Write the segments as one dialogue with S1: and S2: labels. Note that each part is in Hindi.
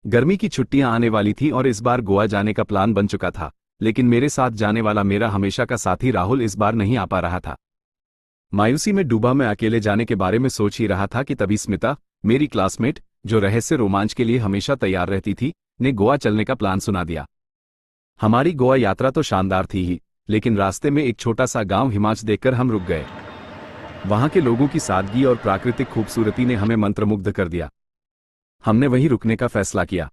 S1: गर्मी की छुट्टियां आने वाली थी और इस बार गोवा जाने का प्लान बन चुका था, लेकिन मेरे साथ जाने वाला मेरा हमेशा का साथी राहुल इस बार नहीं आ पा रहा था। मायूसी में डूबा मैं अकेले जाने के बारे में सोच ही रहा था कि तभी स्मिता, मेरी क्लासमेट, जो रहस्य रोमांच के लिए हमेशा तैयार रहती थी, ने गोवा चलने का प्लान सुना दिया। हमारी गोवा यात्रा तो शानदार थी ही, लेकिन रास्ते में एक छोटा सा गांव हिमाच देखकर हम रुक गए। वहां के लोगों की सादगी और प्राकृतिक खूबसूरती ने हमें मंत्रमुग्ध कर दिया। हमने वहीं रुकने का फैसला किया।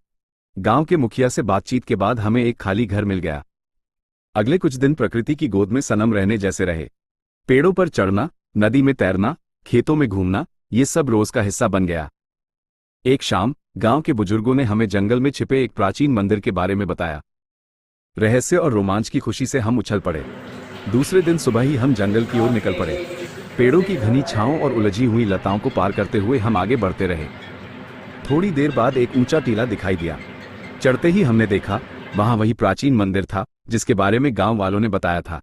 S1: गांव के मुखिया से बातचीत के बाद हमें एक खाली घर मिल गया। अगले कुछ दिन प्रकृति की गोद में सनम रहने जैसे रहे। पेड़ों पर चढ़ना, नदी में तैरना, खेतों में घूमना, ये सब रोज का हिस्सा बन गया। एक शाम गांव के बुजुर्गों ने हमें जंगल में छिपे एक प्राचीन मंदिर के बारे में बताया। रहस्य और रोमांच की खुशी से हम उछल पड़े। दूसरे दिन सुबह ही हम जंगल की ओर निकल पड़े। पेड़ों की घनी छांव और उलझी हुई लताओं को पार करते हुए हम आगे बढ़ते रहे। थोड़ी देर बाद एक ऊंचा टीला दिखाई दिया। चढ़ते ही हमने देखा, वहां वही प्राचीन मंदिर था जिसके बारे में गांव वालों ने बताया था।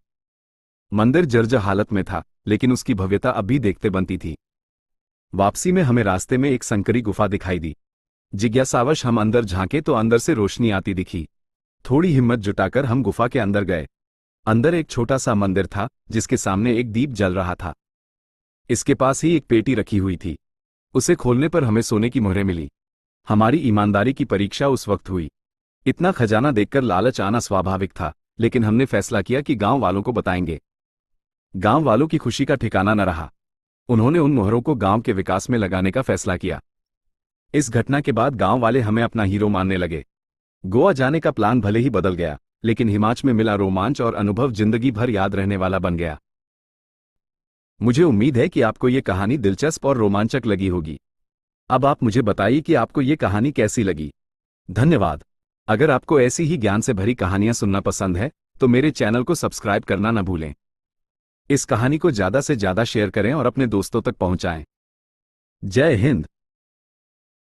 S1: मंदिर जर्जर हालत में था, लेकिन उसकी भव्यता अब भी देखते बनती थी। वापसी में हमें रास्ते में एक संकरी गुफा दिखाई दी। जिज्ञासावश हम अंदर झांके तो अंदर से रोशनी आती दिखी। थोड़ी हिम्मत जुटाकर हम गुफा के अंदर गए। अंदर एक छोटा सा मंदिर था जिसके सामने एक दीप जल रहा था। इसके पास ही एक पेटी रखी हुई थी। उसे खोलने पर हमें सोने की मोहरें मिली। हमारी ईमानदारी की परीक्षा उस वक्त हुई। इतना खजाना देखकर लालच आना स्वाभाविक था, लेकिन हमने फैसला किया कि गांव वालों को बताएंगे। गांव वालों की खुशी का ठिकाना न रहा। उन्होंने उन मोहरों को गांव के विकास में लगाने का फैसला किया। इस घटना के बाद गांव वाले हमें अपना हीरो मानने लगे। गोवा जाने का प्लान भले ही बदल गया, लेकिन हिमाचल में मिला रोमांच और अनुभव जिंदगी भर याद रहने वाला बन गया। मुझे उम्मीद है कि आपको ये कहानी दिलचस्प और रोमांचक लगी होगी। अब आप मुझे बताइए कि आपको ये कहानी कैसी लगी। धन्यवाद। अगर आपको ऐसी ही ज्ञान से भरी कहानियां सुनना पसंद है, तो मेरे चैनल को सब्सक्राइब करना न भूलें। इस कहानी को ज्यादा से ज्यादा शेयर करें और अपने दोस्तों तक पहुंचाएं। जय हिंद।